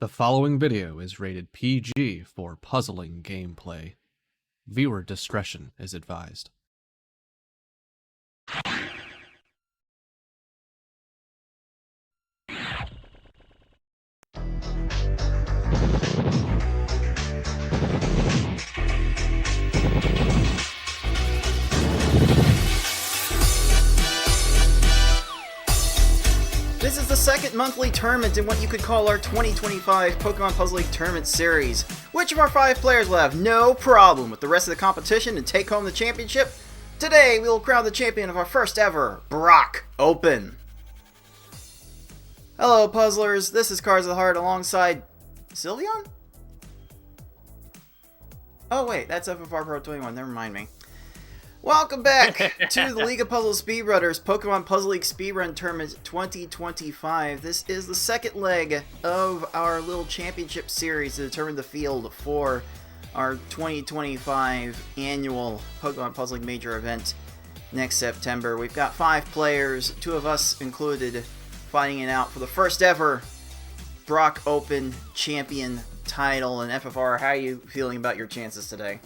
The following video is rated PG for puzzling gameplay. Viewer discretion is advised. This is the second monthly tournament in what you could call our 2025 Pokemon Puzzle League Tournament Series. Which of our 5 players will have no problem with the rest of the competition and take home the championship? Today, we will crown the champion of our first ever Brock Open. Hello, puzzlers. This is Cards of the Heart alongside Sylveon? Oh wait, that's FFR Pro 21. Never mind me. Welcome back to the League of Puzzle Speedrunners Pokemon Puzzle League Speedrun Tournament 2025. This is the second leg of our little championship series to determine the field for our 2025 annual Pokemon Puzzle League major event next September. We've got 5 players, 2 of us included, fighting it out for the first ever Brock Open champion title. And FFR, how are you feeling about your chances today?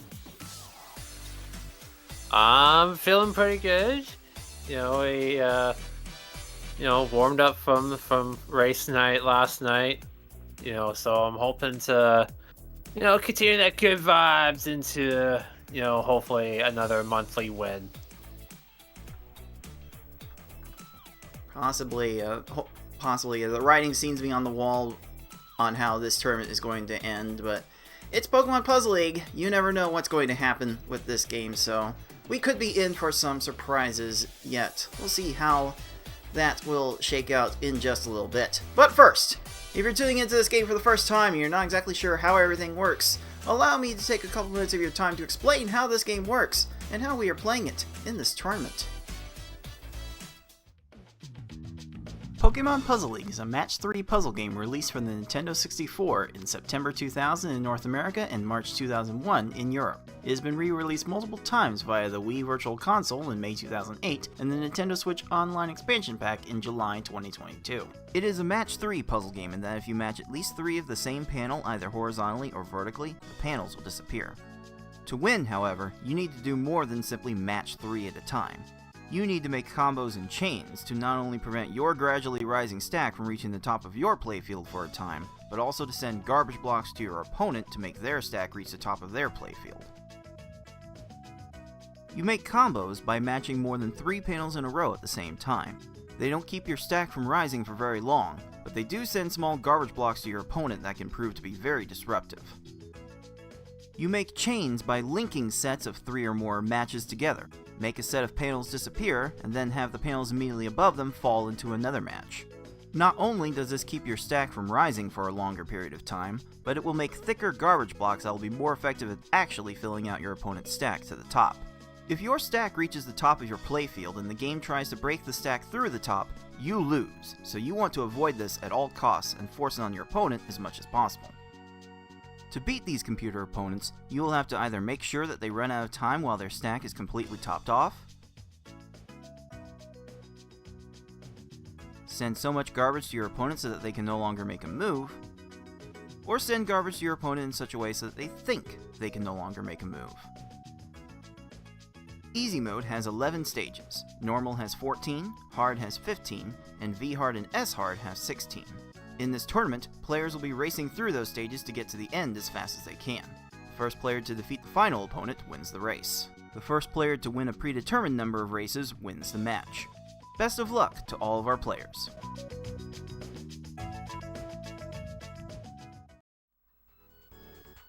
I'm feeling pretty good. We warmed up from race night last night. So I'm hoping to, continue that good vibes into, hopefully another monthly win. Possibly. The writing seems to be on the wall on how this tournament is going to end, but it's Pokemon Puzzle League. You never know what's going to happen with this game, so we could be in for some surprises yet. We'll see how that will shake out in just a little bit. But first, if you're tuning into this game for the first time and you're not exactly sure how everything works, allow me to take a couple minutes of your time to explain how this game works and how we are playing it in this tournament. Pokemon Puzzle League is a Match 3 puzzle game released for the Nintendo 64 in September 2000 in North America and March 2001 in Europe. It has been re-released multiple times via the Wii Virtual Console in May 2008 and the Nintendo Switch Online Expansion Pack in July 2022. It is a Match 3 puzzle game in that if you match at least 3 of the same panel either horizontally or vertically, the panels will disappear. To win, however, you need to do more than simply match 3 at a time. You need to make combos and chains to not only prevent your gradually rising stack from reaching the top of your playfield for a time, but also to send garbage blocks to your opponent to make their stack reach the top of their playfield. You make combos by matching more than 3 panels in a row at the same time. They don't keep your stack from rising for very long, but they do send small garbage blocks to your opponent that can prove to be very disruptive. You make chains by linking sets of 3 or more matches together. Make a set of panels disappear, and then have the panels immediately above them fall into another match. Not only does this keep your stack from rising for a longer period of time, but it will make thicker garbage blocks that will be more effective at actually filling out your opponent's stack to the top. If your stack reaches the top of your playfield and the game tries to break the stack through the top, you lose, so you want to avoid this at all costs and force it on your opponent as much as possible. To beat these computer opponents, you will have to either make sure that they run out of time while their stack is completely topped off, send so much garbage to your opponent so that they can no longer make a move, or send garbage to your opponent in such a way so that they think they can no longer make a move. Easy mode has 11 stages, normal has 14, hard has 15, and V-hard and S-hard have 16. In this tournament, players will be racing through those stages to get to the end as fast as they can. The first player to defeat the final opponent wins the race. The first player to win a predetermined number of races wins the match. Best of luck to all of our players.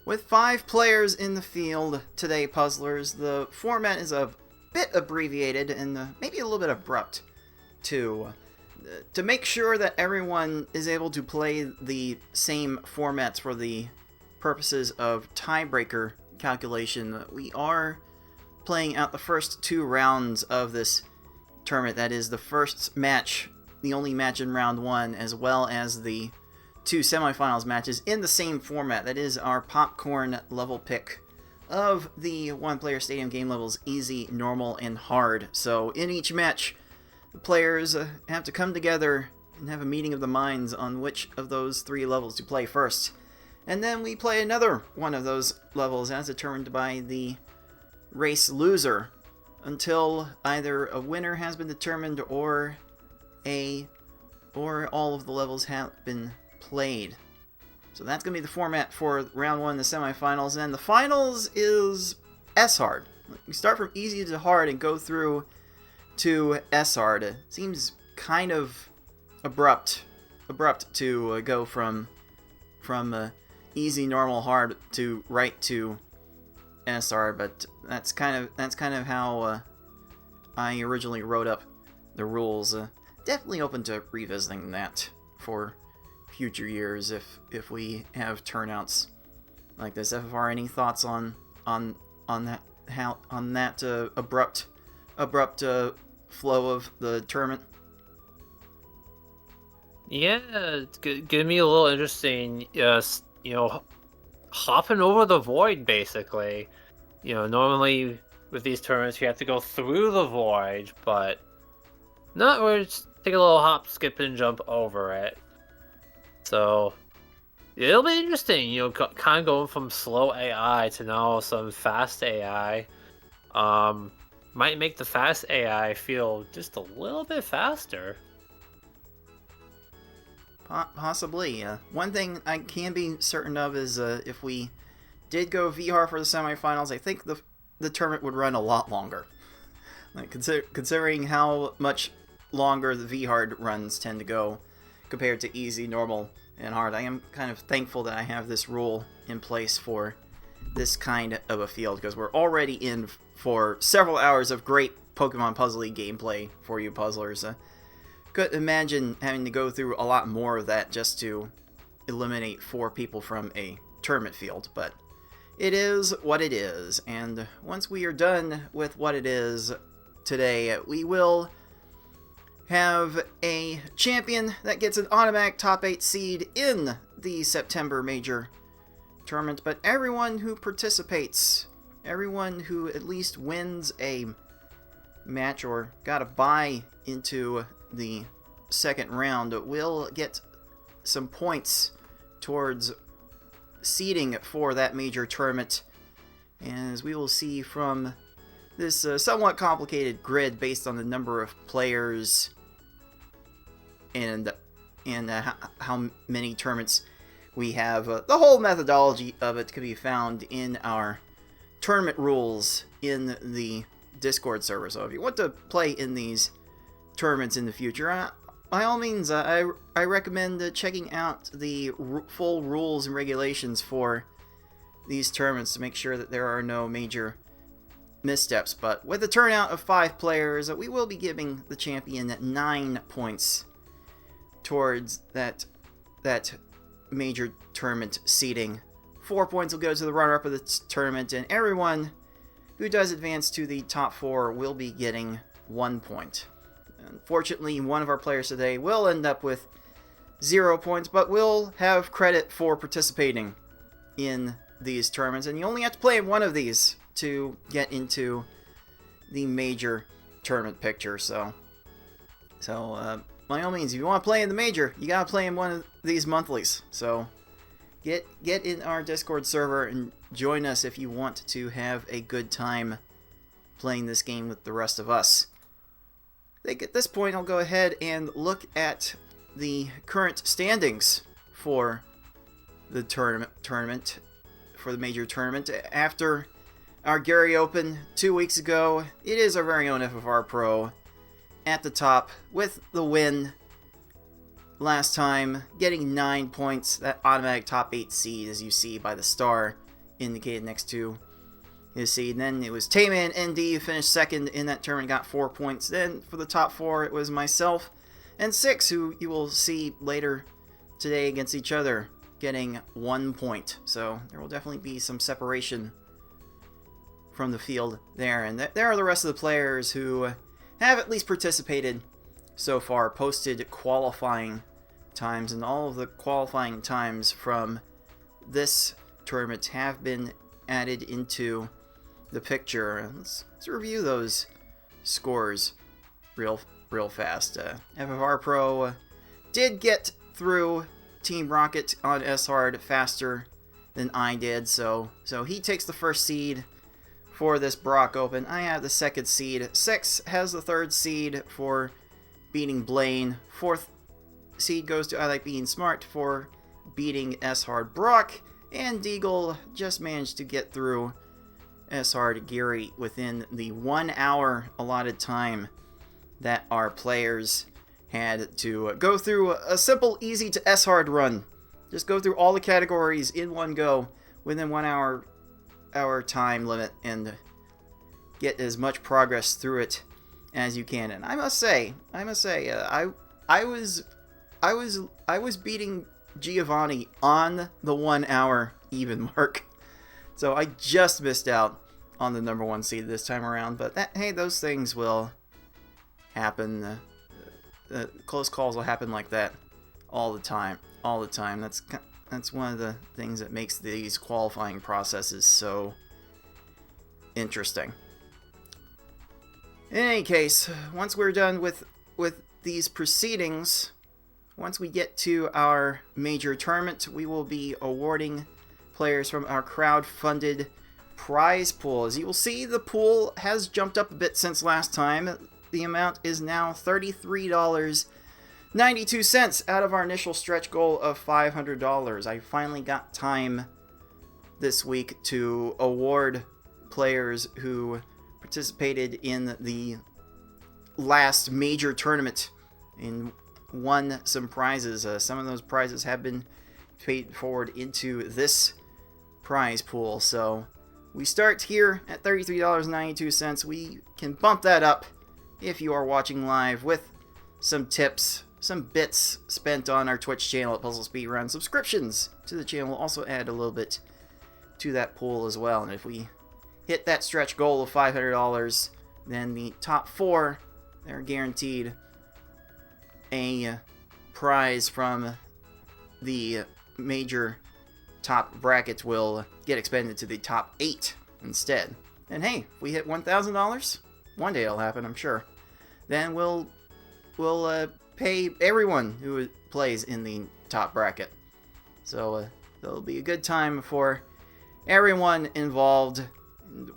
With 5 players in the field today, puzzlers, the format is a bit abbreviated and maybe a little bit abrupt too. To make sure that everyone is able to play the same formats for the purposes of tiebreaker calculation, we are playing out the first 2 rounds of this tournament. That is the first match, the only match in round 1, as well as the 2 semifinals matches in the same format. That is our popcorn level pick of the 1-player stadium game levels easy, normal, and hard. So in each match, the players have to come together and have a meeting of the minds on which of those 3 levels to play first. And then we play another one of those levels as determined by the race loser until either a winner has been determined or all of the levels have been played. So that's going to be the format for round 1, the semifinals. And the finals is S-hard. We start from easy to hard and go through to S-hard. It seems kind of abrupt to go from easy, normal, hard to right to S-hard, but that's kind of how I originally wrote up the rules. Definitely open to revisiting that for future years if we have turnouts like this. FFR, any thoughts on that abrupt flow of the tournament? Yeah, it's gonna be a little interesting. Hopping over the void, basically. Normally with these tournaments you have to go through the void, but not where just take a little hop, skip, and jump over it. So it'll be interesting. Kind of going from slow AI to now some fast AI. Might make the fast AI feel just a little bit faster. Possibly. One thing I can be certain of is if we did go VR for the semifinals, I think the tournament would run a lot longer. Like considering how much longer the V-hard runs tend to go compared to easy, normal, and hard. I am kind of thankful that I have this rule in place for this kind of a field, because we're already in for several hours of great Pokemon Puzzle League gameplay for you puzzlers. Could imagine having to go through a lot more of that just to eliminate 4 people from a tournament field, but it is what it is, and once we are done with what it is today, we will have a champion that gets an automatic top 8 seed in the September major tournament, but everyone who participates, everyone who at least wins a match or got a bye into the second round will get some points towards seeding for that major tournament. As we will see from this somewhat complicated grid based on the number of players and how many tournaments we have. The whole methodology of it can be found in our tournament rules in the Discord server. So if you want to play in these tournaments in the future, by all means, I recommend checking out the full rules and regulations for these tournaments to make sure that there are no major missteps. But with a turnout of 5 players, we will be giving the champion 9 points towards that major tournament seeding. 4 points will go to the runner-up of the tournament, and everyone who does advance to the top 4 will be getting 1 point. Unfortunately, one of our players today will end up with 0 points, but will have credit for participating in these tournaments, and you only have to play in one of these to get into the major tournament picture. So by all means, if you want to play in the major, you gotta play in one of these monthlies. So get in our Discord server and join us if you want to have a good time playing this game with the rest of us. I think at this point I'll go ahead and look at the current standings for the tournament for the major tournament. After our Gary Open 2 weeks ago, it is our very own FFR Pro at the top with the win last time, getting 9 points, that automatic top 8 seed, as you see by the star indicated next to his seed. And then it was Tayman ND who finished second in that tournament, got 4 points. Then for the top 4, it was myself and 6, who you will see later today against each other, getting 1 point. So there will definitely be some separation from the field there. And there are the rest of the players who have at least participated so far, posted qualifying times, and all of the qualifying times from this tournament have been added into the picture. Let's review those scores real fast. FFR Pro did get through Team Rocket on S-Hard faster than I did, so he takes the first seed for this Brock Open. I have the second seed. 6 has the third seed for beating Blaine. 4th seed goes to ilikebeingsmart for beating S-Hard Brock. And Deagle just managed to get through S-Hard Gary within the 1 hour allotted time that our players had to go through a simple, easy to S-Hard run. Just go through all the categories in one go within 1 hour time limit and get as much progress through it as you can. And I must say, I was beating Giovanni on the 1 hour even mark, so I just missed out on the number 1 seed this time around. But hey, those things will happen. Close calls will happen like that all the time. That's one of the things that makes these qualifying processes so interesting. In any case, once we're done with these proceedings, once we get to our major tournament, we will be awarding players from our crowd-funded prize pool. As you will see, the pool has jumped up a bit since last time. The amount is now $33.92 out of our initial stretch goal of $500. I finally got time this week to award players who participated in the last major tournament and won some prizes. Some of those prizes have been paid forward into this prize pool. So we start here at $33.92. We can bump that up if you are watching live with some tips, some bits spent on our Twitch channel at Puzzle Speedrun. Subscriptions to the channel will also add a little bit to that pool as well. And if we hit that stretch goal of $500, then the top 4, they're guaranteed a prize from the major top bracket will get expanded to the top 8 instead. And hey, if we hit $1,000, one day it'll happen, I'm sure, then we'll pay everyone who plays in the top bracket. So there'll be a good time for everyone involved. And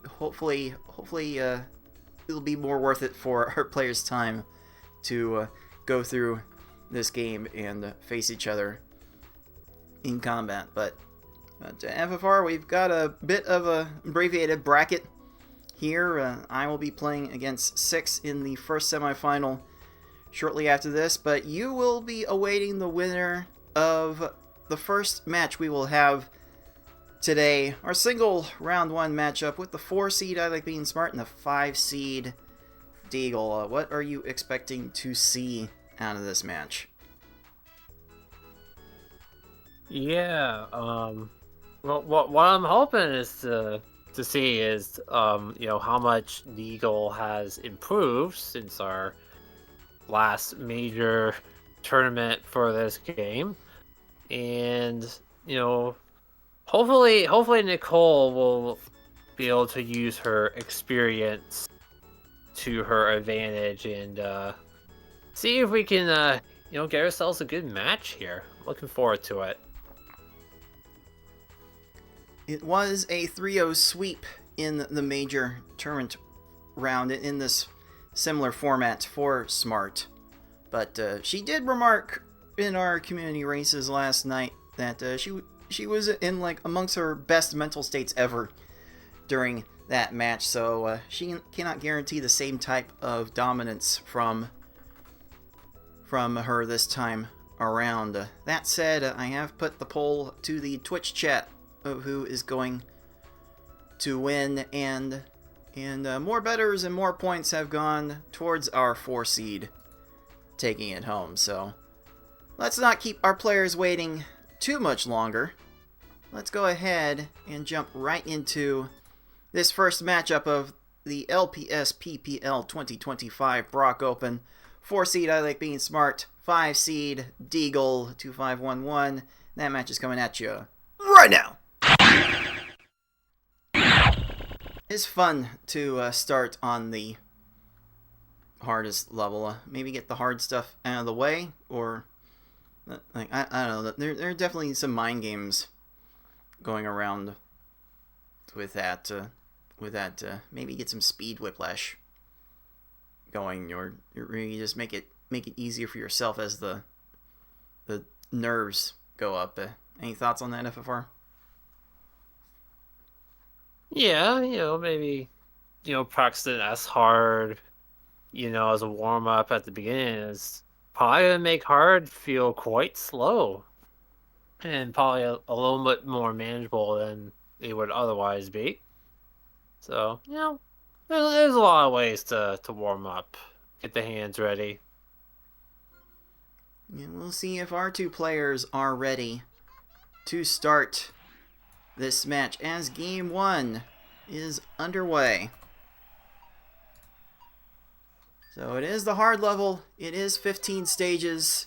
hopefully it'll be more worth it for our players' time to go through this game and face each other in combat. But FFR, we've got a bit of a abbreviated bracket here. I will be playing against 6 in the first semifinal shortly after this, but you will be awaiting the winner of the first match we will have today, our single round 1 matchup with the 4 seed ilikebeingsmart and the 5 seed Deagle. What are you expecting to see out of this match? Yeah, well, what I'm hoping is to see is, how much Deagle has improved since our last major tournament for this game, and hopefully Nicole will be able to use her experience to her advantage and see if we can get ourselves a good match here. Looking forward to it. It was a 3-0 sweep in the major tournament round in this similar format for Smart. But she did remark in our community races last night that she was in amongst her best mental states ever during that match. So she cannot guarantee the same type of dominance from her this time around. That said, I have put the poll to the Twitch chat of who is going to win, and more bettors and more points have gone towards our 4 seed taking it home. So let's not keep our players waiting too much longer. Let's go ahead and jump right into this first matchup of the LPS PPL 2025 Brock Open. 4 seed ilikebeingsmart, 5 seed Deagle2511. That match is coming at you right now. It's fun to start on the hardest level. Maybe get the hard stuff out of the way, or like I don't know. There are definitely some mind games going around with that. Maybe get some speed whiplash going, or really just make it easier for yourself as the nerves go up. Any thoughts on that, FFR? Yeah, maybe, practice it as hard, as a warm-up at the beginning is probably going to make hard feel quite slow. And probably a little bit more manageable than it would otherwise be. So, there's a lot of ways to warm up. Get the hands ready. And we'll see if our two players are ready to start this match as Game 1 is underway. So it is the hard level. It is 15 stages.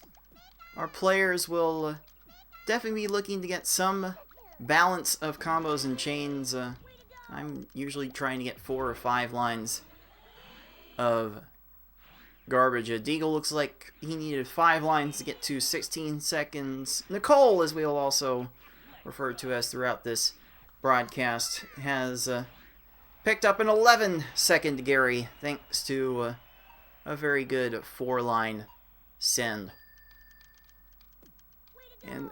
Our players will definitely be looking to get some balance of combos and chains. I'm usually trying to get 4 or 5 lines of garbage. Deagle looks like he needed 5 lines to get to 16 seconds. Nicole, as we will also refer to as throughout this broadcast, has picked up an 11-second Gary thanks to a very good 4-line send. And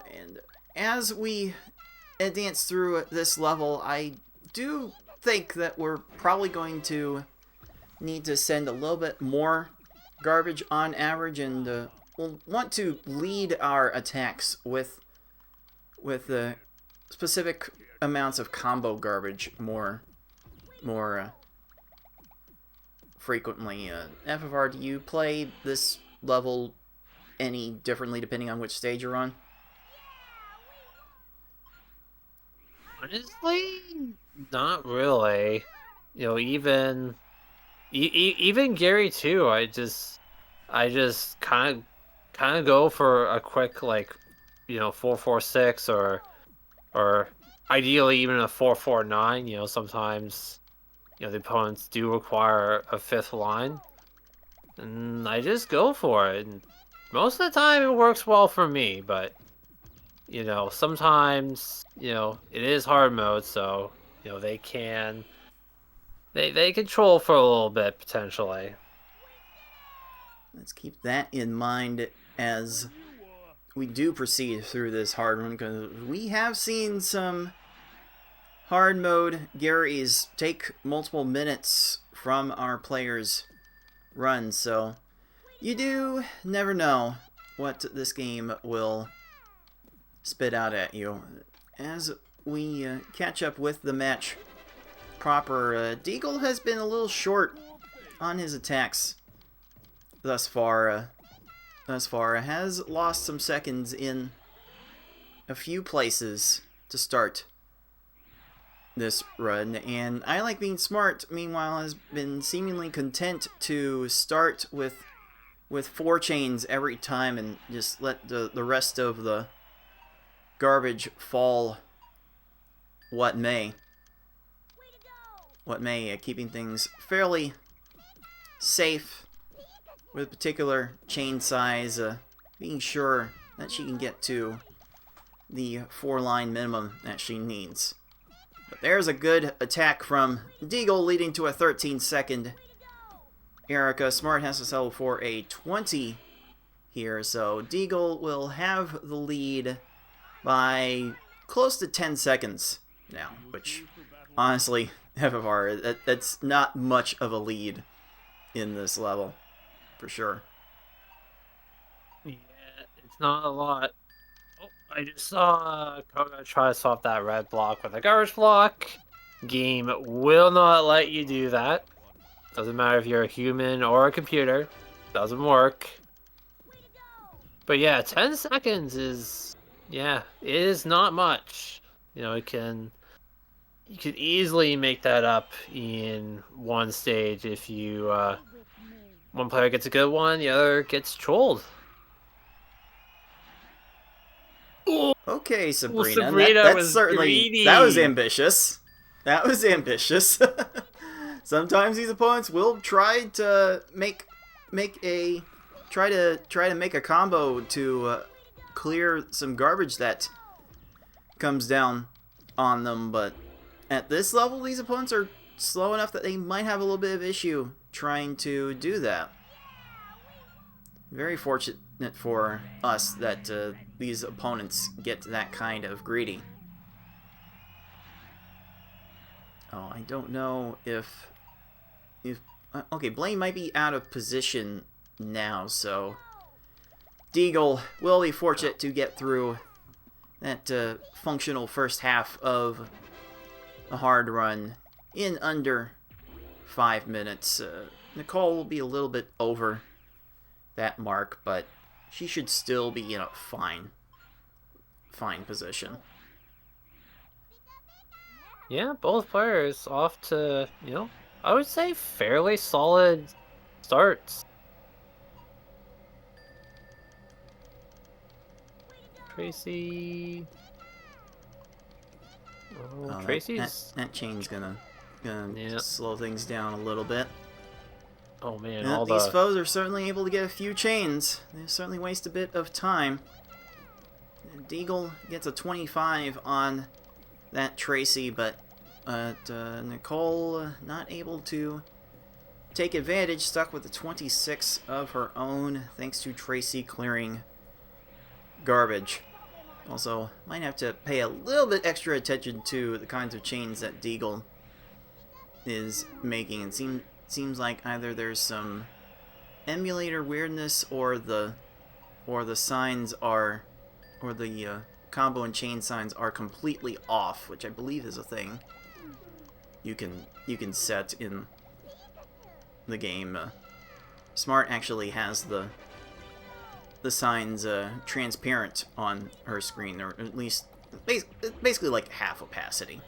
as we advance through this level, I do think that we're probably going to need to send a little bit more garbage on average, and we'll want to lead our attacks with specific amounts of combo garbage more frequently. FFR, do you play this level any differently depending on which stage you're on? Honestly, not really. Even Gary too. I just kind of go for a quick 4-4-6 or ideally even a 4-4-9. Sometimes the opponents do require a 5th line, and I just go for it. And most of the time it works well for me, but sometimes it is hard mode, so they control for a little bit potentially. Let's keep that in mind as we do proceed through this hard one, because we have seen some hard mode Garys take multiple minutes from our players' runs, so you do never know what this game will spit out at you. As we catch up with the match proper, Deagle has been a little short on his attacks thus far. Has lost some seconds in a few places to start this run, and ilikebeingsmart, meanwhile, has been seemingly content to start with 4 chains every time and just let the rest of the garbage fall what may, keeping things fairly safe with particular chain size, being sure that she can get to the 4-line minimum that she needs. But there's a good attack from Deagle, leading to a 13-second Erica. Smart has to settle for a 20 here, so Deagle will have the lead by close to 10 seconds now, which, honestly, FFR, that's not much of a lead in this level, for sure. Yeah, it's not a lot. Oh, I just saw Koga try to swap that red block with a garbage block. Game will not let you do that. Doesn't matter if you're a human or a computer. Doesn't work. But yeah, 10 seconds is... yeah, it is not much. You could easily make that up in one stage if you one player gets a good one, the other gets trolled. Okay, Sabrina. Sabrina that's was certainly greedy. That was ambitious. That was ambitious. Sometimes these opponents will try to make try to make a combo to clear some garbage that comes down on them, but at this level these opponents are slow enough that they might have a little bit of issue trying to do that. Very fortunate for us that these opponents get that kind of greedy. Oh, I don't know if okay, Blaine might be out of position now, so Deagle will be fortunate to get through that functional first half of a hard run in under 5 minutes. Nicole will be a little bit over that mark, but she should still be in a fine position. Yeah, both players off to, you know, I would say fairly solid starts. Tracy. Oh, Tracy's that chain's gonna yeah. slow things down a little bit. Oh man, Yeah, these foes are certainly able to get a few chains. They certainly waste a bit of time. Deagle gets a 25 on that Tracy, but Nicole not able to take advantage, stuck with the 26 of her own, thanks to Tracy clearing garbage. Also, might have to pay a little bit extra attention to the kinds of chains that Deagle is making. It seems like either there's some emulator weirdness or the signs are, or the combo and chain signs are completely off, which I believe is a thing you can set in the game. Smart actually has the signs transparent on her screen, or at least basically like half opacity,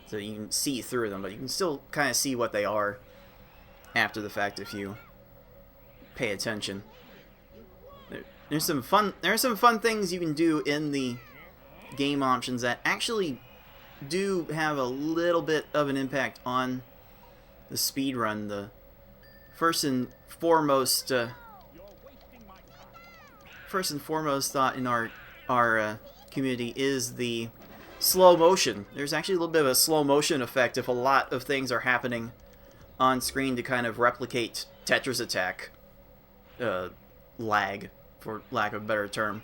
so you can see through them, but you can still kind of see what they are after the fact if you pay attention. There are some fun things you can do in the game options that actually do have a little bit of an impact on the speedrun. The first and foremost thought in our community is the slow motion. There's actually a little bit of a slow motion effect if a lot of things are happening on screen to kind of replicate Tetris attack lag, for lack of a better term.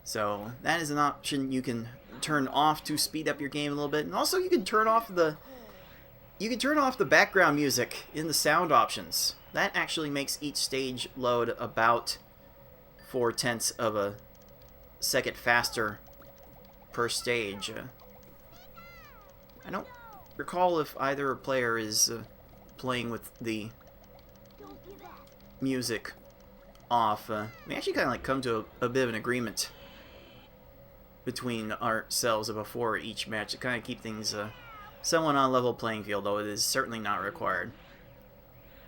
So that is an option you can turn off to speed up your game a little bit, and also you can turn off the background music in the sound options. That actually makes each stage load about 0.4 of a second faster per stage. I don't recall if either player is playing with the music off. We actually kind of like come to a bit of an agreement between ourselves before each match to kind of keep things somewhat on a level playing field, though it is certainly not required.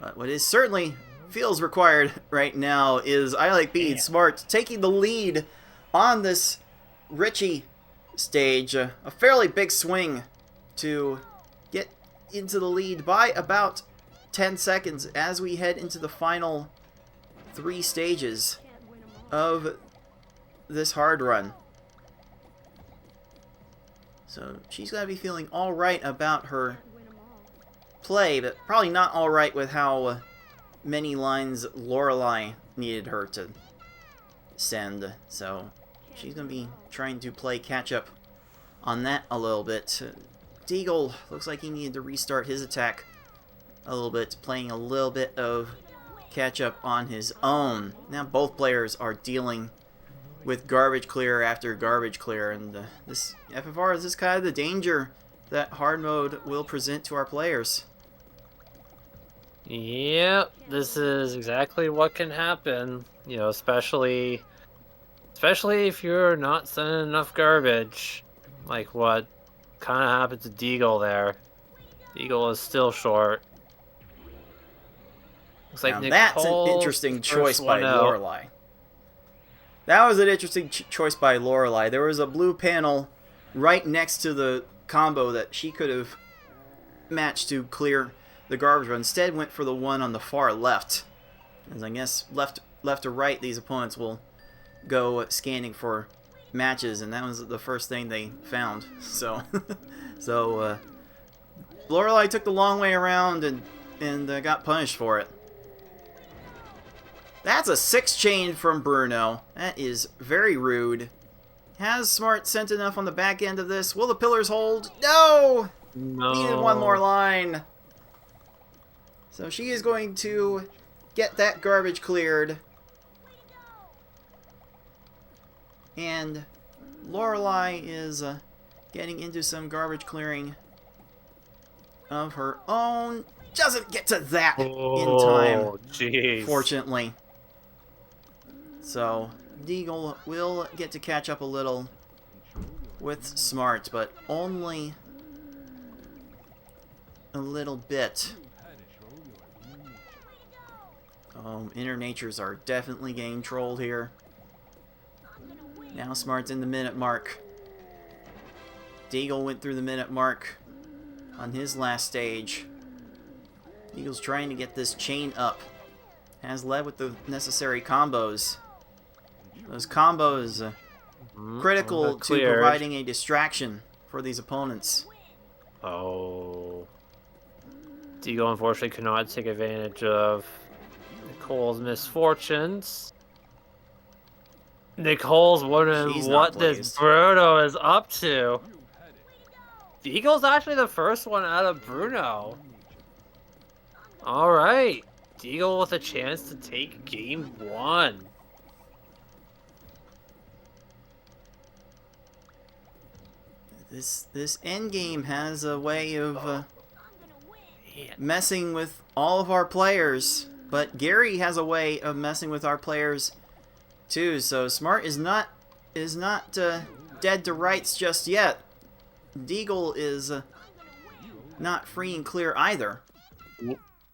But what is certainly feels required right now is ilikebeingsmart taking the lead on this Richie stage. A fairly big swing to get into the lead by about 10 seconds as we head into the final 3 stages of this hard run. So she's got to be feeling alright about her play, but probably not alright with how many lines Lorelei needed her to send. So she's going to be trying to play catch up on that a little bit. Deagle looks like he needed to restart his attack a little bit, playing a little bit of catch up on his own. Now both players are dealing with garbage clear after garbage clear, and this FFR is kind of the danger that hard mode will present to our players. Yep, this is exactly what can happen. You know, especially if you're not sending enough garbage, like what kind of happened to Deagle there. Deagle is still short. Looks like now that's an interesting choice by Lorelei. That was an interesting choice by Lorelei. There was a blue panel right next to the combo that she could have matched to clear the garbage run. Instead went for the one on the far left As I guess left or right, these opponents will go scanning for matches, and that was the first thing they found. So, Lorelei took the long way around and got punished for it. That's a 6 chain from Bruno. That is very rude. Has Smart sent enough on the back end of this? Will the pillars hold? No! No. Needed one more line. So she is going to get that garbage cleared. And Lorelei is getting into some garbage clearing of her own. Doesn't get to that in time, jeez. fortunately. So Deagle will get to catch up a little with Smart, but only a little bit. Inner natures are definitely getting trolled here. Now Smart's in the minute mark. Deagle went through the minute mark on his last stage. Deagle's trying to get this chain up. Has led with the necessary combos. Those combos critical to providing a distraction for these opponents. Oh. Deagle unfortunately could not take advantage of Nicole's misfortunes. Nicole's wondering She's what not this pleased. Bruno is up to. Deagle's actually the first one out of Bruno. Alright. Deagle with a chance to take game 1. This endgame has a way of messing with all of our players, but Gary has a way of messing with our players too. So Smart is not dead to rights just yet. Deagle is not free and clear either.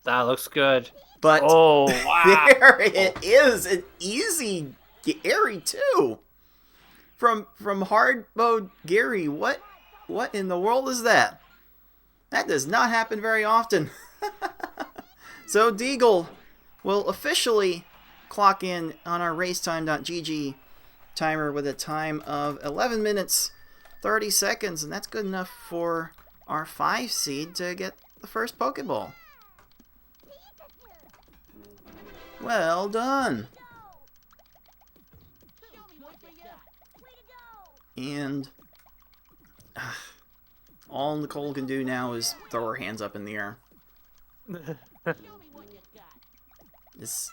That looks good. But oh, wow. there it is, an easy Gary too. From hard mode Gary, what in the world is that? That does not happen very often. So Deagle will officially clock in on our racetime.gg timer with a time of 11 minutes 30 seconds, and that's good enough for our 5 seed to get the first Pokeball. Well done. And all Nicole can do now is throw her hands up in the air. This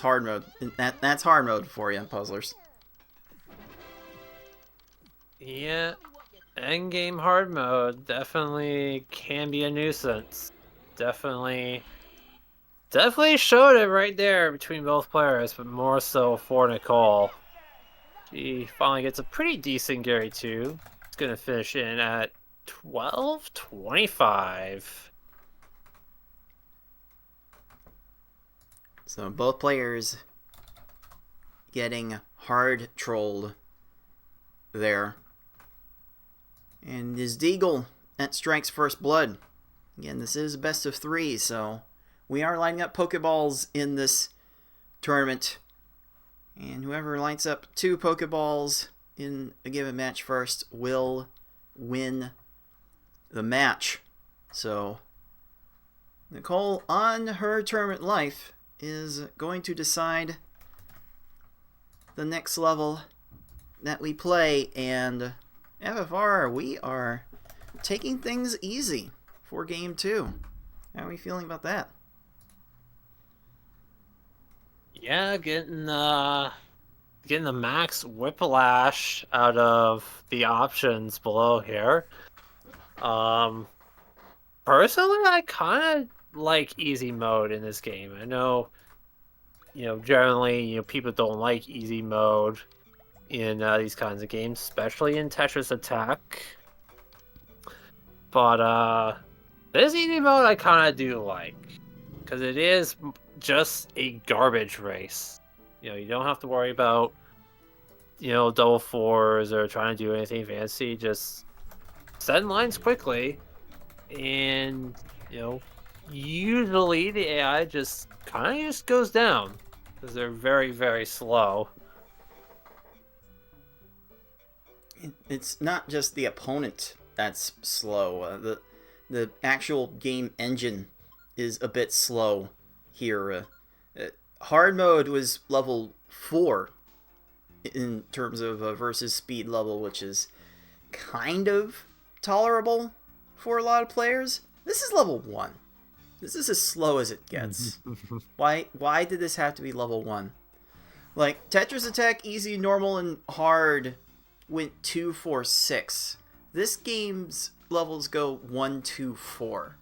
hard mode. That's hard mode for you, puzzlers. Yeah, endgame hard mode definitely can be a nuisance. Definitely showed it right there between both players, but more so for Nicole. She finally gets a pretty decent Gary too. It's gonna finish in at 12:25. So both players getting hard trolled there. And is Deagle that strikes first blood. Again, this is a best of 3, so we are lining up Pokeballs in this tournament. And whoever lights up 2 Pokeballs in a given match first will win the match. So Nicole, on her tournament life, is going to decide the next level that we play. And FFR, we are taking things easy for game 2. How are we feeling about that? Yeah, getting the max whiplash out of the options below here. Personally, I kind of like easy mode in this game. I know, generally, people don't like easy mode in these kinds of games, especially in Tetris Attack. But this easy mode I kind of do like, because it is just a garbage race. You don't have to worry about, double fours or trying to do anything fancy. Just set lines quickly and, usually the AI just kind of just goes down because they're very, very slow. It's not just the opponent that's slow. The actual game engine is a bit slow here. Hard mode was level 4 in terms of versus speed level, which is kind of tolerable for a lot of players. This is level 1. This is as slow as it gets. Why did this have to be level 1? Like, Tetris Attack, easy, normal, and hard went 2, 4, 6. This game's levels go 1, 2, 4.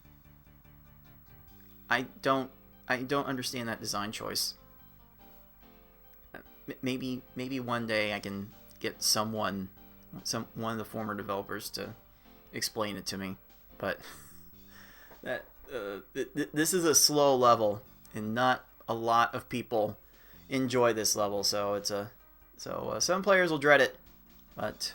I don't understand that design choice. Maybe one day I can get one of the former developers to explain it to me. But that this is a slow level, and not a lot of people enjoy this level. So some players will dread it, but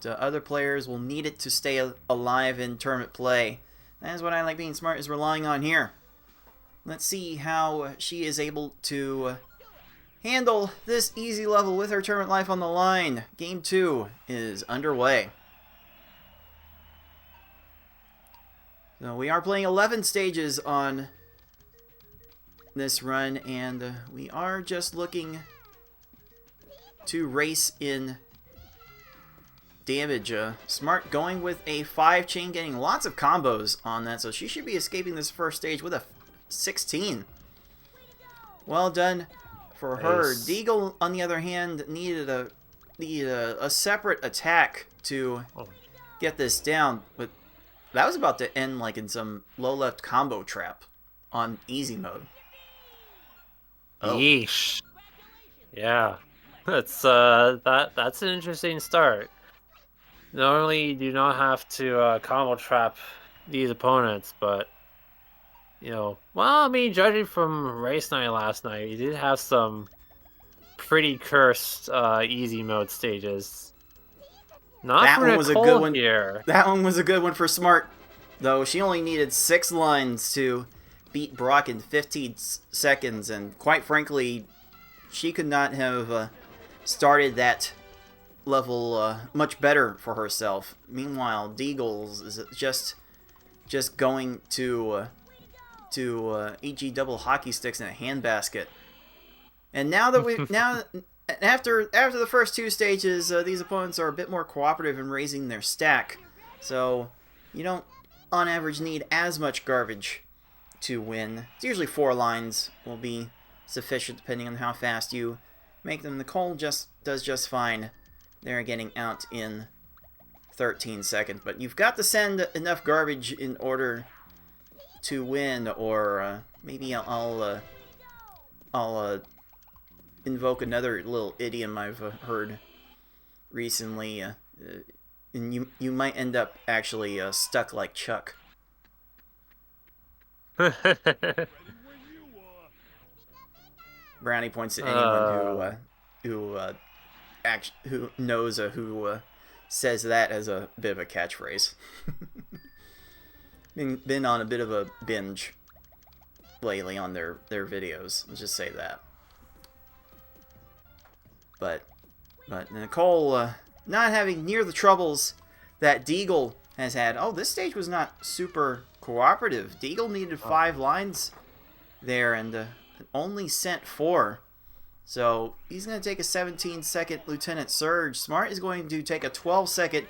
other players will need it to stay alive in tournament play. That is what ilikebeingsmart is relying on here. Let's see how she is able to handle this easy level with her tournament life on the line. Game 2 is underway. So we are playing 11 stages on this run, and we are just looking to race in damage. Smart going with a 5 chain, getting lots of combos on that, so she should be escaping this first stage with a 16. Well done for her. Nice. Deagle, on the other hand, needed a separate attack to get this down, but that was about to end like in some low left combo trap on easy mode. Oh. Yeesh. Yeah, that's an interesting start. Normally, you do not have to combo trap these opponents, but well, I mean, judging from race night last night, you did have some pretty cursed easy mode stages. Not That for one was a Nicole good one. here. That one was a good one for Smart, though. She only needed 6 lines to beat Brock in 15 seconds, and quite frankly, she could not have started that level much better for herself. Meanwhile, Deagles is just going to EG double hockey sticks in a handbasket. And now that after the first 2 stages, these opponents are a bit more cooperative in raising their stack, so you don't on average need as much garbage to win. It's usually 4 lines will be sufficient depending on how fast you make them. Nicole does just fine. They're getting out in 13 seconds, but you've got to send enough garbage in order to win, or maybe I'll invoke another little idiom I've heard recently, and you might end up actually stuck like Chuck. Brownie points to anyone who knows who says that as a bit of a catchphrase. Been on a bit of a binge lately on their videos. Let's just say that. But Nicole not having near the troubles that Deagle has had. Oh, this stage was not super cooperative. Deagle needed 5 lines there and only sent 4. So he's going to take a 17-second Lieutenant Surge. Smart is going to take a 12-second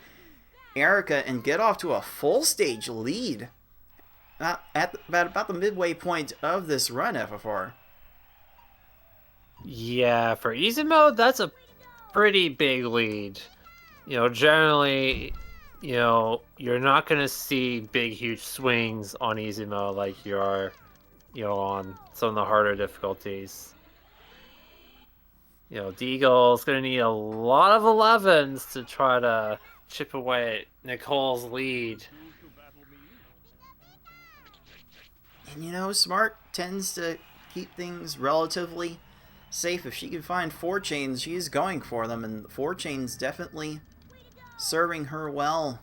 Erica and get off to a full stage lead at about the midway point of this run, FFR. Yeah, for easy mode, that's a pretty big lead. Generally, you're not going to see big, huge swings on easy mode like you are, on some of the harder difficulties. Deagle's going to need a lot of 11s to try to chip away at Nicole's lead. And Smart tends to keep things relatively safe. If she can find 4 chains, she is going for them, and 4 chains definitely serving her well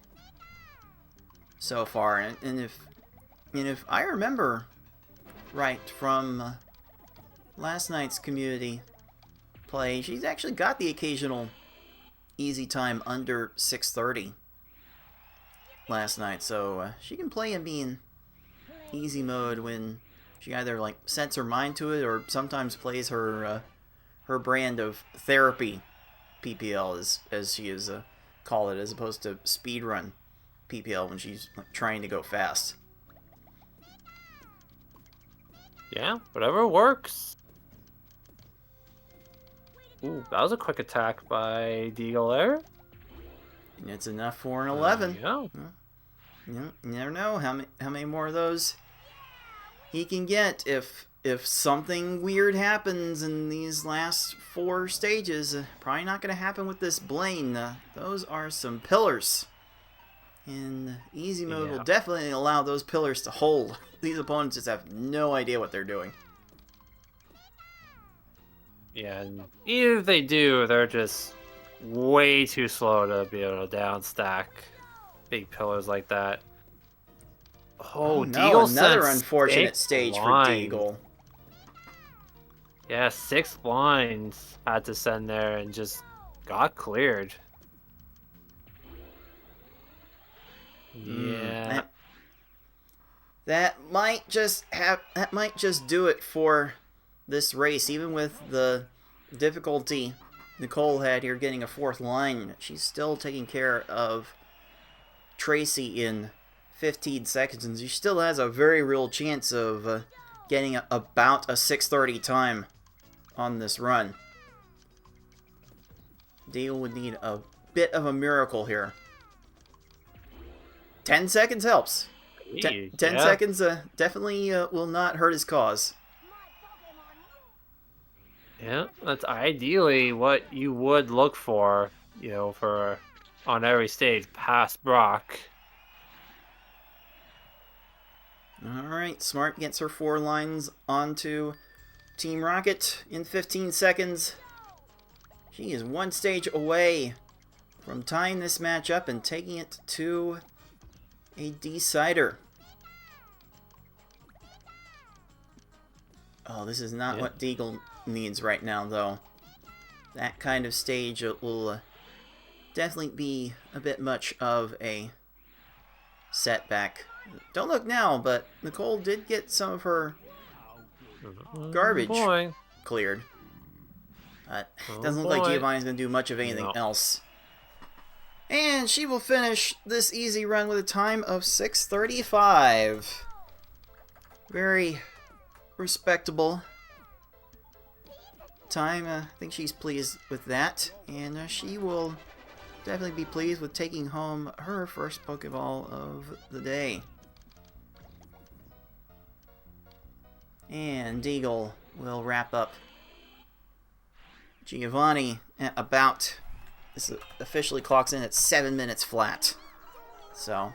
so far. And if I remember right from last night's community play, she's actually got the occasional easy time under 6:30 last night, so she can play and be in easy mode when she either like sets her mind to it or sometimes plays her her brand of therapy PPL as she is call it, as opposed to speedrun PPL when she's like, trying to go fast. Yeah, whatever works. Ooh, that was a quick attack by Deagle there. And it's enough for an 11. Yeah. You never know how many more of those he can get if something weird happens in these last 4 stages. Probably not going to happen with this Blaine. Those are some pillars. And easy mode will definitely allow those pillars to hold. These opponents just have no idea what they're doing. Yeah, and even if they do, they're just way too slow to be able to down stack big pillars like that. Oh, no, Deagle another sent unfortunate 6 stage lines. for Deagle. Yeah, 6 lines had to send there and just got cleared. Yeah. That might just do it for this race, even with the difficulty Nicole had here getting a 4th line. She's still taking care of Tracy in 15 seconds, and she still has a very real chance of getting about a 6:30 time on this run. Deagle would need a bit of a miracle here. 10 seconds helps. 10 seconds definitely will not hurt his cause. Yeah, that's ideally what you would look for, you know, for on every stage past Brock. Alright, Smart gets her 4 lines onto Team Rocket in 15 seconds. She is 1 stage away from tying this match up and taking it to a decider. Oh, this is not what Deagle needs right now, though. That kind of stage will definitely be a bit much of a setback. Don't look now, but Nicole did get some of her garbage cleared. But it doesn't look like Giovanni's going to do much of anything else. And she will finish this easy run with a time of 6:35. Very respectable time. I think she's pleased with that. And she will definitely be pleased with taking home her first Pokeball of the day. And Deagle will wrap up Giovanni at about, this officially clocks in at 7 minutes flat. So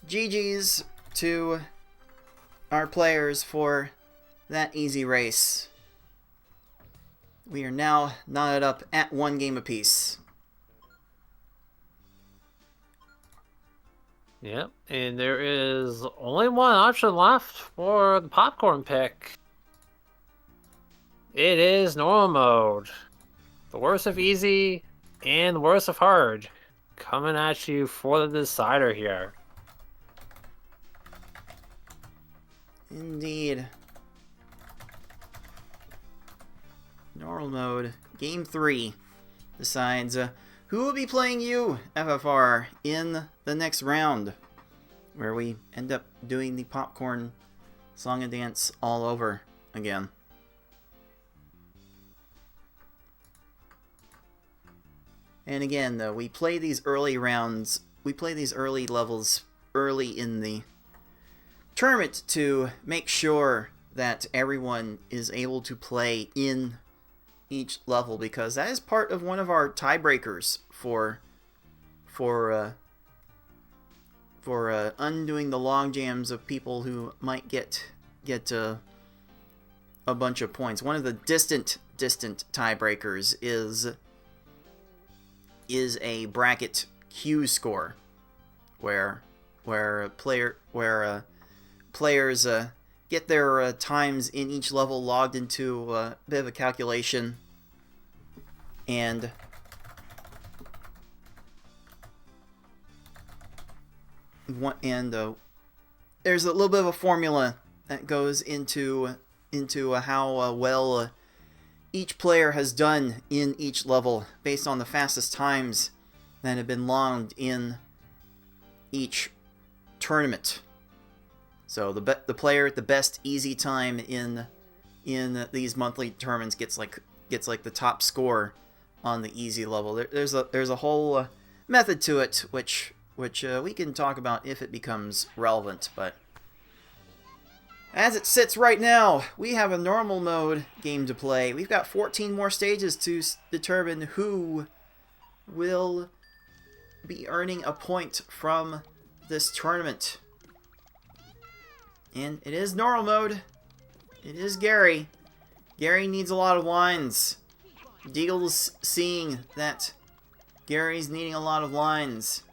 GG's to our players for that easy race. We are now knotted up at 1 game apiece. Yep, and there is only one option left for the popcorn pick. It is normal mode. The worst of easy and the worst of hard. Coming at you for the decider here. Indeed. Normal mode. Game 3 decides who will be playing you, FFR, in the next round, where we end up doing the popcorn song and dance all over again. And again, though, we play these early rounds, we play these early levels early in the tournament to make sure that everyone is able to play in each level, because that is part of one of our tiebreakers for undoing the log jams of people who might get a bunch of points. One of the distant tiebreakers is a bracket Q score, where players get their times in each level logged into a bit of a calculation. And there's a little bit of a formula that goes into how well each player has done in each level based on the fastest times that have been logged in each tournament. So the player at the best easy time in these monthly tournaments gets like the top score on the easy level. There's a whole method to it, which we can talk about if it becomes relevant. But as it sits right now, we have a normal mode game to play. We've got 14 more stages to determine who will be earning a point from this tournament. And it is normal mode. It is Gary. Gary needs a lot of lines. Deagle's seeing that Gary's needing a lot of lines.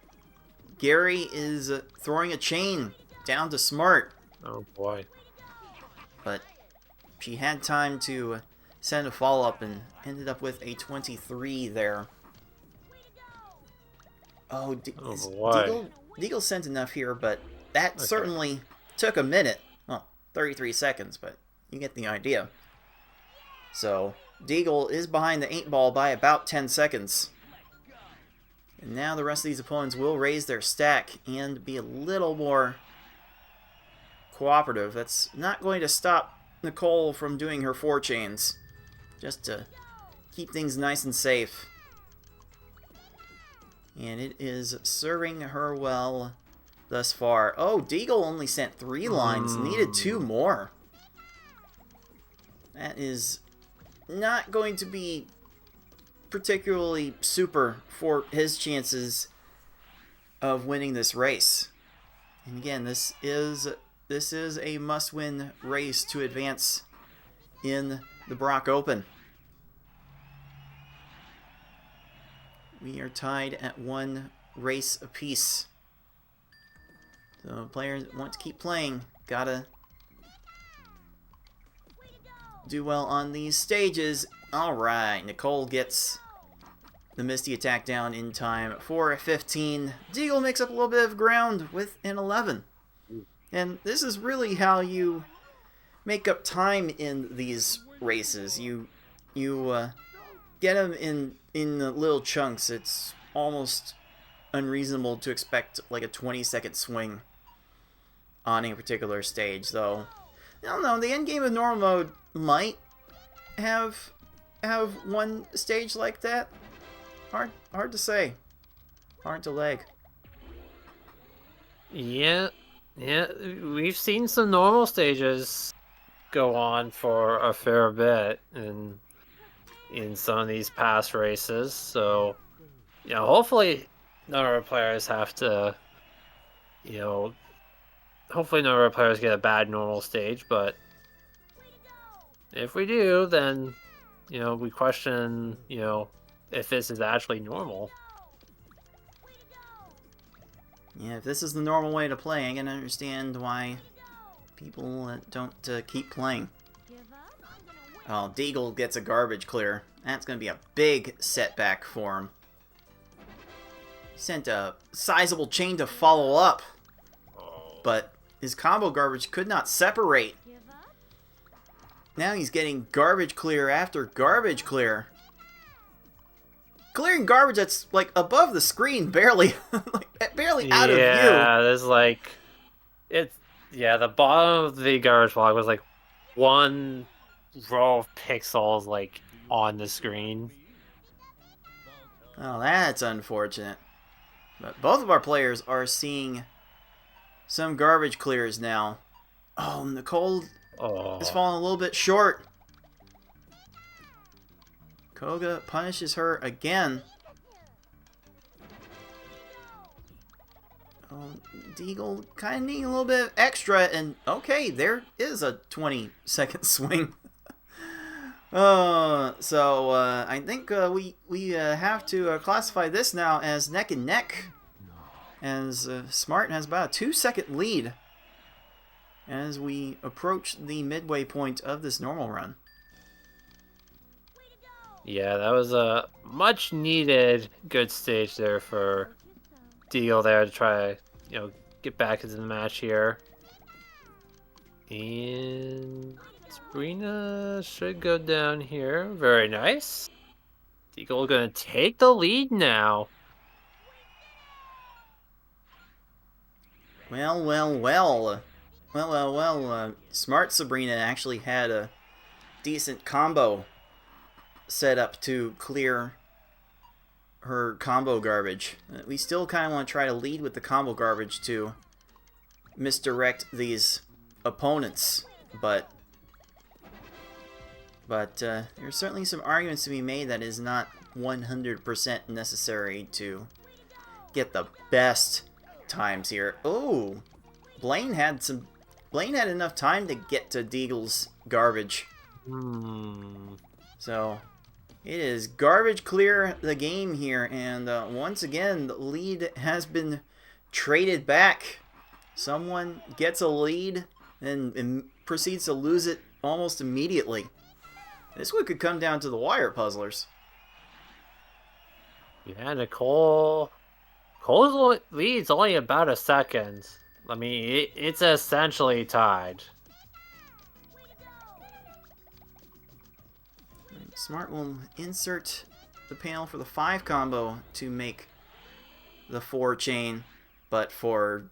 Gary is throwing a chain down to Smart. Oh boy. But she had time to send a follow-up and ended up with a 23 there. Oh, Deagle sent enough here, but that certainly took a minute. Well, 33 seconds, but you get the idea. So, Deagle is behind the 8 ball by about 10 seconds. And now the rest of these opponents will raise their stack and be a little more cooperative. That's not going to stop Nicole from doing her 4 chains. Just to keep things nice and safe. And it is serving her well thus far. Oh, Deagle only sent 3 lines. Needed 2 more. That is not going to be particularly super for his chances of winning this race. And again, this is a must-win race to advance in the Brock Open. We are tied at 1 race apiece. So players want to keep playing. Gotta do well on these stages. Alright, Nicole gets the Misty attack down in time for a 15. Deagle makes up a little bit of ground with an 11. And this is really how you make up time in these races. You get them in little chunks. It's almost unreasonable to expect like a 20-second swing on a particular stage, though. I don't know, the end game of normal mode might have one stage like that. Hard to say. Hard to leg. Yeah, we've seen some normal stages go on for a fair bit in some of these past races. So, hopefully none of our players have to, hopefully none of our players get a bad normal stage, but if we do, then, we question, if this is actually normal. Yeah, if this is the normal way to play, I can understand why people don't keep playing. Oh, Deagle gets a garbage clear. That's going to be a big setback for him. Sent a sizable chain to follow up, but his combo garbage could not separate. Now he's getting garbage clear after garbage clear. Clearing garbage that's like above the screen, barely, barely out of view. Yeah, there's like, the bottom of the garbage block was like 1 row of pixels like on the screen. Oh, that's unfortunate. But both of our players are seeing some garbage clears now. Oh, Nicole is falling a little bit short. Koga punishes her again. Oh, Deagle kind of needing a little bit of extra, and okay, there is a 20-second swing. So I think we have to classify this now as neck and neck, as Smart has about a 2-second lead as we approach the midway point of this normal run. Yeah, that was a much needed good stage there for Deagle there to try, get back into the match here. And Sabrina should go down here. Very nice. Deagle gonna take the lead now. Well. Smart Sabrina actually had a decent combo set up to clear her combo garbage. We still kind of want to try to lead with the combo garbage to misdirect these opponents, but there's certainly some arguments to be made that is not 100% necessary to get the best times here. Oh, Blaine had enough time to get to Deagle's garbage. So it is garbage clear the game here, and once again the lead has been traded back. Someone gets a lead and proceeds to lose it almost immediately. This one could come down to the wire, puzzlers. Yeah, Cole's lead's only about a second. I mean, it's essentially tied. Smart will insert the panel for the 5 combo to make the 4 chain, but for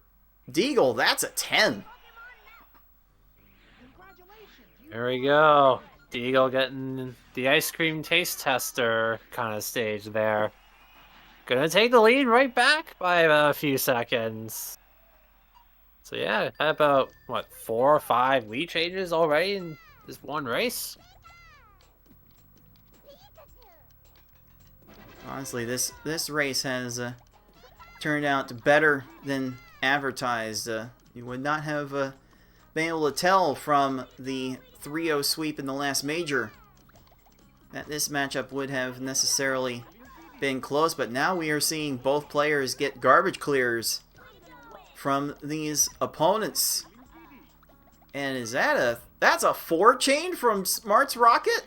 Deagle, that's a 10. There we go. Deagle getting the ice cream taste tester kind of stage there. Gonna take the lead right back by a few seconds. So yeah, had about, 4 or 5 lead changes already in this one race? Honestly, this race has turned out better than advertised. You would not have been able to tell from the 3-0 sweep in the last major that this matchup would have necessarily been close, but now we are seeing both players get garbage clears from these opponents. And is that's a 4 chain from Smart's rocket?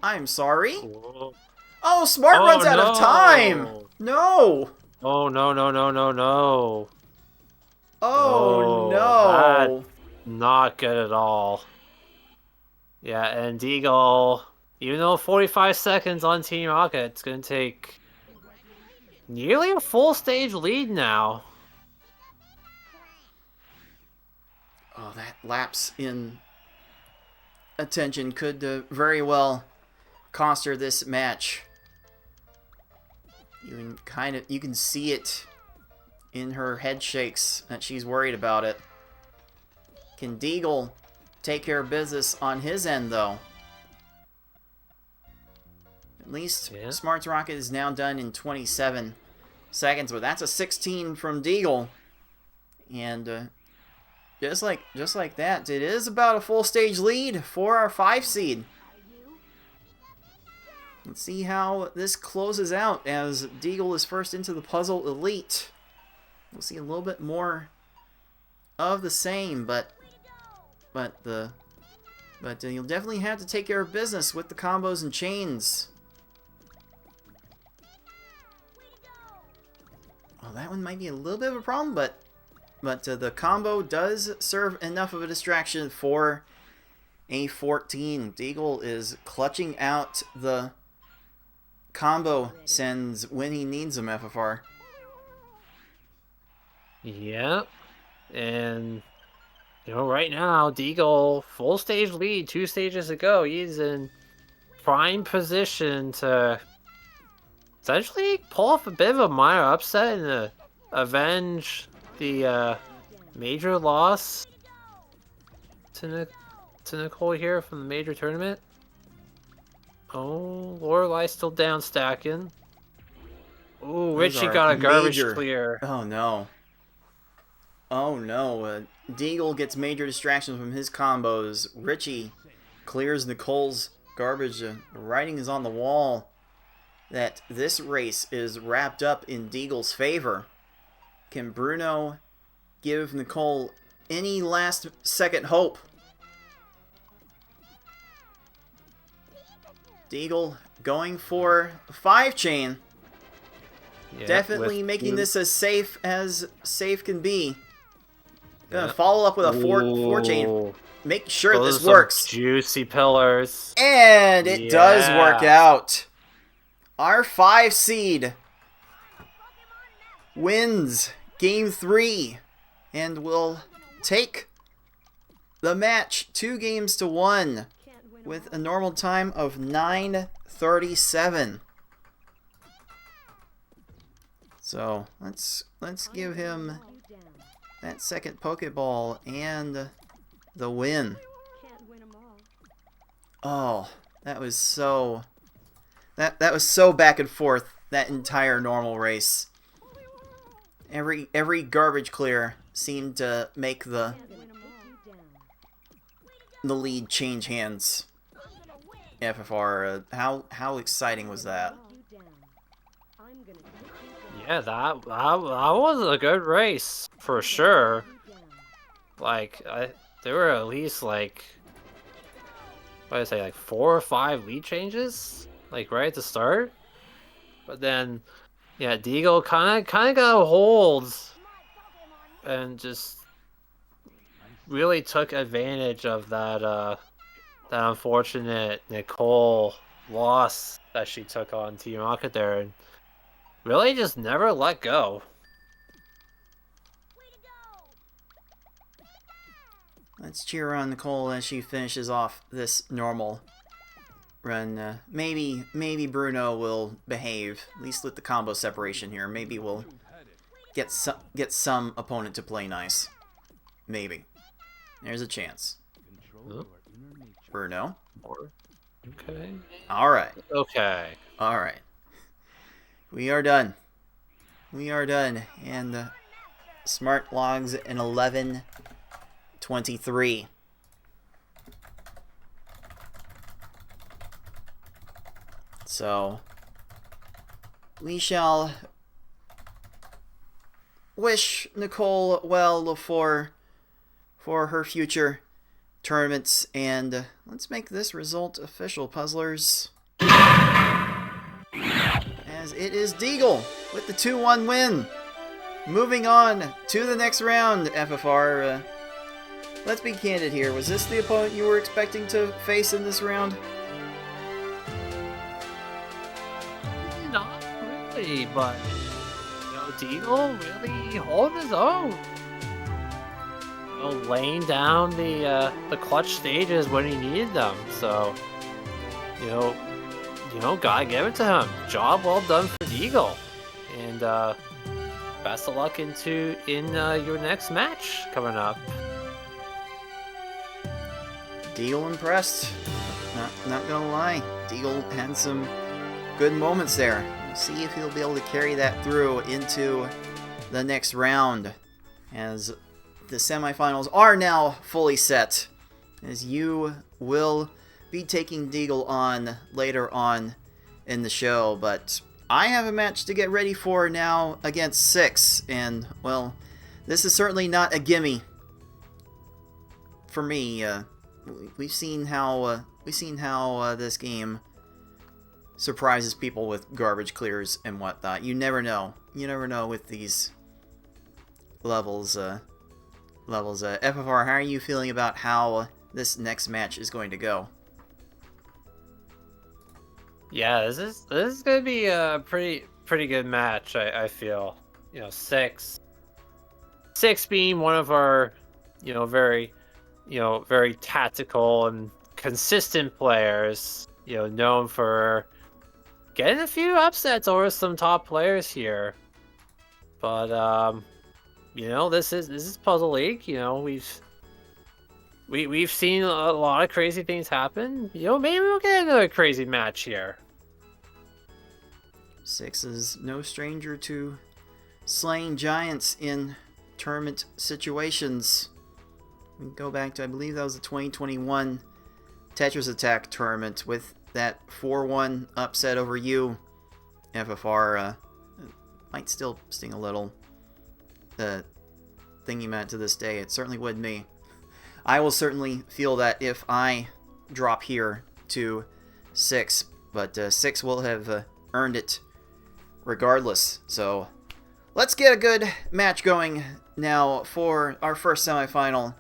I'm sorry. Oh, Smart runs out of time. No. Oh, no. Oh, no. That's not good at all. Yeah, and Deagle, even though 45 seconds on Team Rocket, it's going to take nearly a full stage lead now. Oh, that lapse in attention could very well cost her this match. You can see it in her head shakes that she's worried about it. Can Deagle take care of business on his end, though? At least Smart's rocket is now done in 27 seconds, but that's a 16 from Deagle. And just like that, it is about a full stage lead for our 5 seed. Let's see how this closes out as Deagle is first into the Puzzle Elite. We'll see a little bit more of the same, but you'll definitely have to take care of business with the combos and chains. Well, that one might be a little bit of a problem, but the combo does serve enough of a distraction for a 14. Deagle is clutching out the combo sends when he needs them, FFR. Yeah, and right now Deagle full stage lead 2 stages ago. He's in prime position to essentially pull off a bit of a minor upset and avenge the major loss to Nicole here from the major tournament. Oh, Lorelai still down stacking. Oh, Richie got a garbage clear. Oh no. Oh no. Deagle gets major distractions from his combos. Richie clears Nicole's garbage. The writing is on the wall that this race is wrapped up in Deagle's favor. Can Bruno give Nicole any last second hope. Deagle going for 5-chain. Yeah, Definitely with making this as safe can be. Gonna Yeah. follow up with a 4-chain. Ooh. Make sure Those this are some works. Juicy pillars. And it does work Yeah. out. Our 5 seed wins game 3 and will take the match 2-1 with a normal time of 9:37. So let's give him that second Pokeball and the win. Oh, that was so that was so back and forth that entire normal race. Every garbage clear seemed to make the lead change hands. FFR, how exciting was that? Yeah, that was a good race for sure. Like, there were at least like, what did I say, like 4 or 5 lead changes, like right at the start. But then, yeah, Deagle kind of got a hold and just really took advantage of that that unfortunate Nicole loss that she took on Team Rocket there, and really just never let go. Let's cheer on Nicole as she finishes off this normal run. Maybe Bruno will behave, at least with the combo separation here. Maybe we'll get some opponent to play nice. Maybe. There's a chance. Huh? Bruno. Okay. Alright. Okay. Alright. We are done. We are done. And Smart logs an 11:23. So we shall wish Nicole well for her future tournaments, and let's make this result official, puzzlers, as it is Deagle with the 2-1 win. Moving on to the next round. FFR, let's be candid here. Was this the opponent you were expecting to face in this round? Not really, but Deagle really holding his own. Laying down the clutch stages when he needed them. So, gotta give it to him. Job well done for Deagle, and best of luck in your next match coming up. Deagle impressed. Not gonna lie. Deagle had some good moments there. We'll see if he'll be able to carry that through into the next round, as the semifinals are now fully set, as you will be taking Deagle on later on in the show. But I have a match to get ready for now against 6, and well, this is certainly not a gimme for me. We've seen how this game surprises people with garbage clears and whatnot. You never know. You never know with these levels. FFR, how are you feeling about how this next match is going to go? Yeah, this is gonna be a pretty good match. I feel. 6 being one of our very tactical and consistent players. Known for getting a few upsets over some top players here. But this is Puzzle League. We've seen a lot of crazy things happen. Maybe we'll get another crazy match here. 6 is no stranger to slaying giants in tournament situations. We can go back to, I believe that was the 2021 Tetris Attack tournament with that 4-1 upset over you, FFR. Might still sting a little. The thingy mat to this day. It certainly would me. I will certainly feel that if I drop here to 6, but 6 will have earned it regardless. So let's get a good match going now for our first semifinal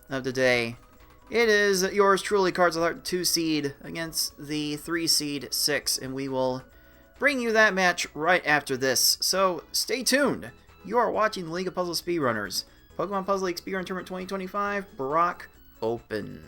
of the day. It is yours truly, Cards of the Heart 2 seed against the 3 seed 6, and we will bring you that match right after this. So stay tuned. You are watching the League of Puzzle Speedrunners, Pokemon Puzzle League Speedrun Tournament 2025, Brock Open.